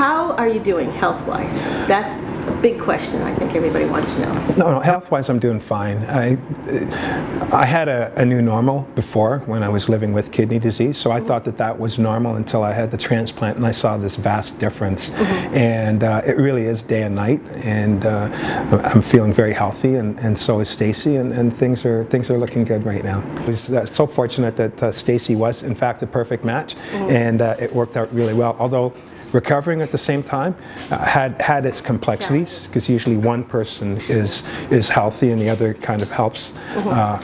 How are you doing health-wise? That's a big question I think everybody wants to know. No, health-wise I'm doing fine. I had a new normal before when I was living with kidney disease, so I thought that that was normal until I had the transplant and I saw this vast difference. And it really is day and night, and I'm feeling very healthy, and so is Stacy, and things are looking good right now. I was so fortunate that Stacy was in fact a perfect match, and it worked out really well. Although recovering at the same time had its complexities, because usually one person is healthy and the other kind of helps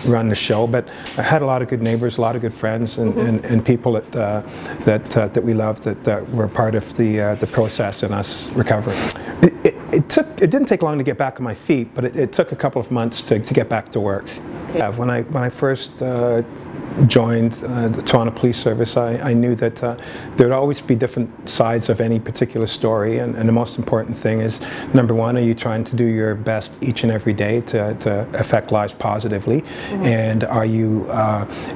run the show. But I had a lot of good neighbors, a lot of good friends, and people that we loved that were part of the process in us recovering. It didn't take long to get back on my feet, but it took a couple of months to get back to work. Okay. When I first joined the Toronto Police Service, I knew that there would always be different sides of any particular story, and the most important thing is, number one, are you trying to do your best each and every day to affect lives positively, and are you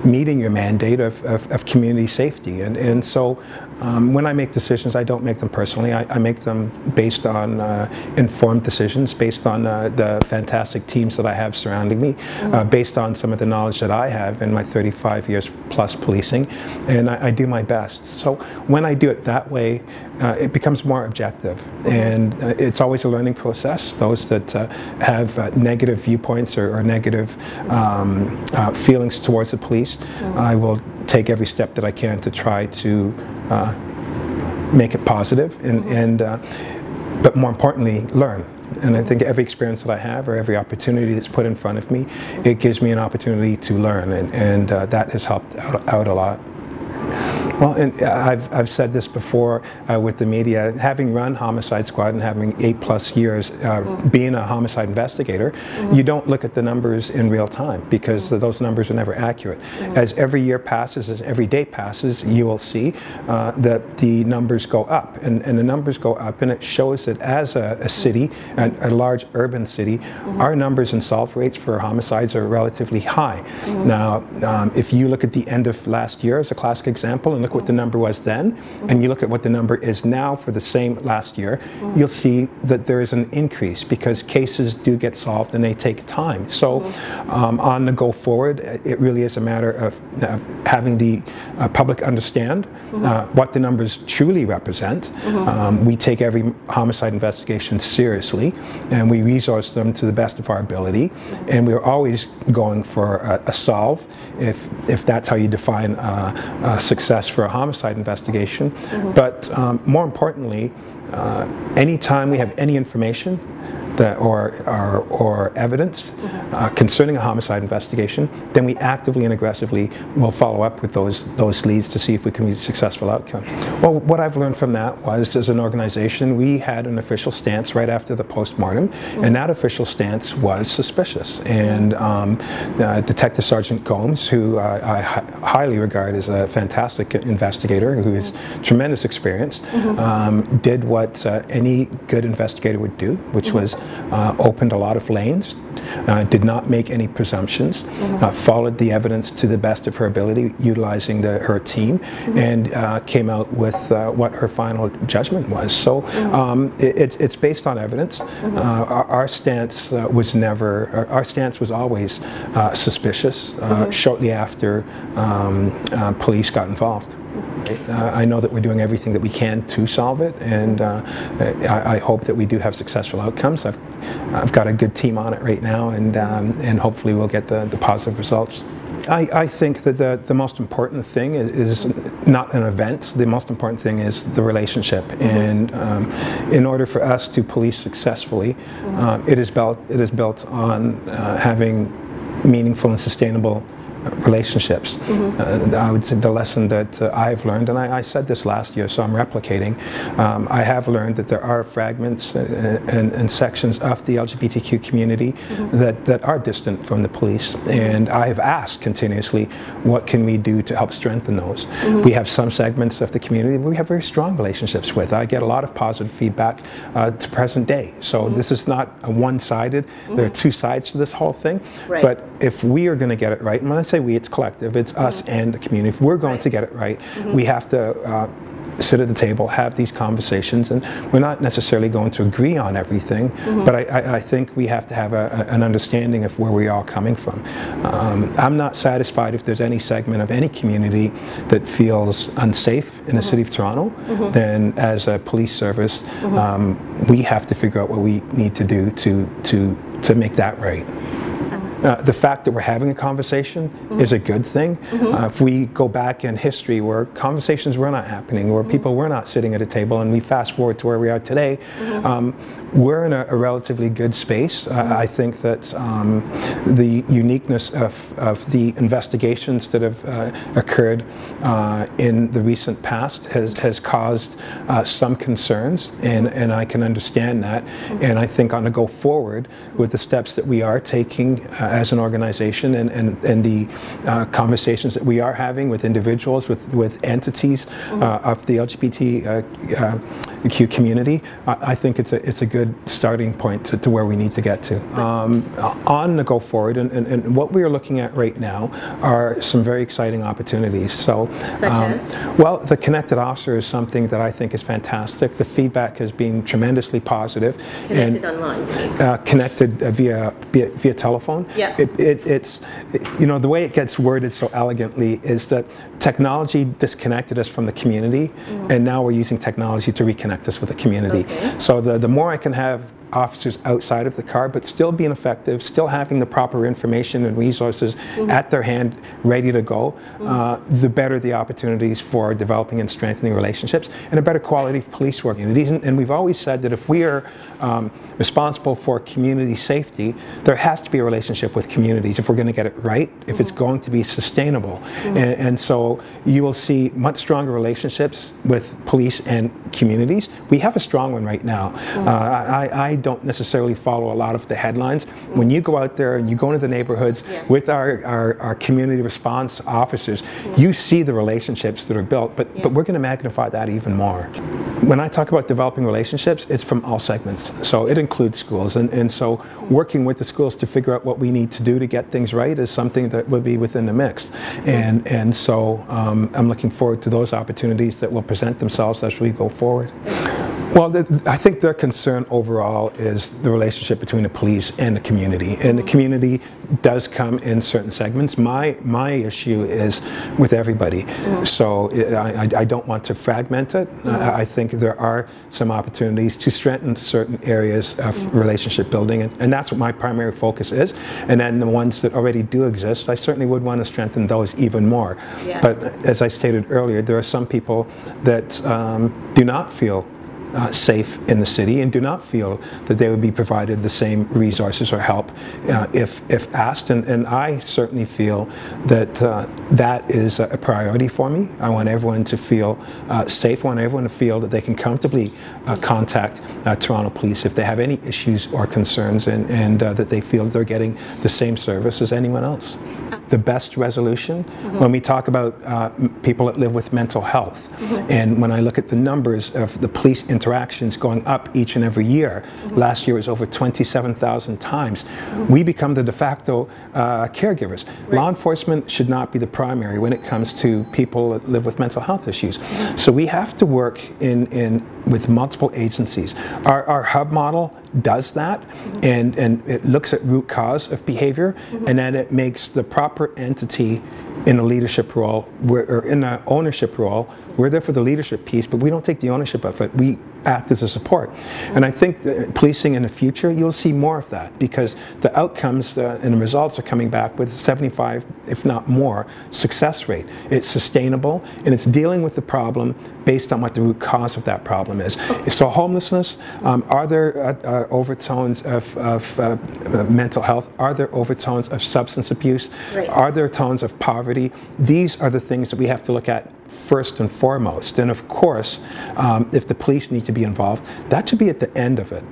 meeting your mandate of community safety? And so when I make decisions, I don't make them personally. I make them based on informed decisions, based on the fantastic teams that I have surrounding me, based on some of the knowledge that I have in my 35 years plus policing, and I do my best. So when I do it that way, it becomes more objective, and it's always a learning process. Those that have negative viewpoints or negative feelings towards the police, I will take every step that I can to try to make it positive, but more importantly, learn. And I think every experience that I have, or every opportunity that's put in front of me, it gives me an opportunity to learn, and that has helped out a lot. Well, and I've said this before with the media, having run Homicide Squad and having 8+ years being a homicide investigator, you don't look at the numbers in real time, because those numbers are never accurate. As every year passes, as every day passes, you will see that the numbers go up, and the numbers go up, and it shows that as a city, a large urban city, our numbers and solve rates for homicides are relatively high. Now, if you look at the end of last year as a classic example, and look what the number was then, and you look at what the number is now for the same last year, you'll see that there is an increase, because cases do get solved and they take time. So on the go forward, it really is a matter of having the public understand what the numbers truly represent. We take every homicide investigation seriously, and we resource them to the best of our ability, and we're always going for a solve, if that's how you define success for a homicide investigation. But more importantly, anytime we have any information or evidence concerning a homicide investigation, then we actively and aggressively will follow up with those leads to see if we can reach a successful outcome. Well, what I've learned from that was, as an organization, we had an official stance right after the post-mortem, and that official stance was suspicious. And Detective Sergeant Gomes, who I highly regard as a fantastic investigator, who has tremendous experience, did what any good investigator would do, which was opened a lot of lanes, did not make any presumptions, followed the evidence to the best of her ability, utilizing her team, and came out with what her final judgment was. So it's based on evidence. Our stance was never, our stance was always suspicious shortly after police got involved. I know that we're doing everything that we can to solve it, and I hope that we do have successful outcomes. I've got a good team on it right now, and hopefully we'll get the positive results. I think that the most important thing is not an event. The most important thing is the relationship, and in order for us to police successfully, it is built on having meaningful and sustainable relationships. I would say the lesson that I've learned, and I said this last year, so I'm replicating, I have learned that there are fragments and sections of the LGBTQ community that are distant from the police, and I have asked continuously, what can we do to help strengthen those? We have some segments of the community we have very strong relationships with. I get a lot of positive feedback to present day, so this is not a one-sided, there are two sides to this whole thing, but if we are going to get it right, and when I say we, it's collective, it's us and the community. If we're going to get it right, we have to sit at the table, have these conversations, and we're not necessarily going to agree on everything, but I think we have to have an understanding of where we are coming from. I'm not satisfied if there's any segment of any community that feels unsafe in the City of Toronto. Then as a police service, we have to figure out what we need to do to make that right. The fact that we're having a conversation is a good thing. If we go back in history where conversations were not happening, where people were not sitting at a table, and we fast forward to where we are today, we're in a relatively good space. I think that the uniqueness of the investigations that have occurred in the recent past has caused some concerns, and I can understand that. And I think on the go forward, with the steps that we are taking as an organization, and the conversations that we are having with individuals, with entities of the LGBTQ community, I think it's a good starting point to where we need to get to. On the go forward, and what we are looking at right now are some very exciting opportunities. So, such as? Well, the Connected Officer is something that I think is fantastic. The feedback has been tremendously positive. Connected online? Connected via telephone. Yeah. It's, you know, the way it gets worded so elegantly is that technology disconnected us from the community, and now we're using technology to reconnect us with the community. Okay. So the more I can have officers outside of the car, but still being effective, still having the proper information and resources at their hand, ready to go, the better the opportunities for developing and strengthening relationships, and a better quality of police work. And we've always said that if we are responsible for community safety, there has to be a relationship with communities if we're going to get it right, if it's going to be sustainable. And so you will see much stronger relationships with police and communities. We have a strong one right now. I don't necessarily follow a lot of the headlines. When you go out there and you go into the neighborhoods with our community response officers, you see the relationships that are built, but we're going to magnify that even more. When I talk about developing relationships, it's from all segments. So it includes schools, and so working with the schools to figure out what we need to do to get things right is something that will be within the mix. And so I'm looking forward to those opportunities that will present themselves as we go forward. Well, I think their concern overall is the relationship between the police and the community. And the community does come in certain segments. My issue is with everybody. So I don't want to fragment it. I think there are some opportunities to strengthen certain areas of relationship building, and that's what my primary focus is. And then the ones that already do exist, I certainly would want to strengthen those even more. But as I stated earlier, there are some people that do not feel safe in the city and do not feel that they would be provided the same resources or help if asked, and I certainly feel that that is a priority for me. I want everyone to feel safe. I want everyone to feel that they can comfortably contact Toronto Police if they have any issues or concerns, and that they feel they're getting the same service as anyone else. The best resolution, when we talk about people that live with mental health, and when I look at the numbers of the police interactions going up each and every year, last year was over 27,000 times, we become the de facto caregivers. Law enforcement should not be the primary when it comes to people that live with mental health issues. So we have to work with multiple agencies. Our hub model does that, and it looks at root cause of behavior, and then it makes the proper entity in a leadership role, or in an ownership role. We're there for the leadership piece, but we don't take the ownership of it. We act as a support. And I think policing in the future, you'll see more of that, because the outcomes and the results are coming back with 75, if not more, success rate. It's sustainable, and it's dealing with the problem based on what the root cause of that problem is. So homelessness, are there overtones of mental health? Are there overtones of substance abuse? Are there tones of poverty? These are the things that we have to look at first and foremost. And of course, if the police need to be involved, that should be at the end of it.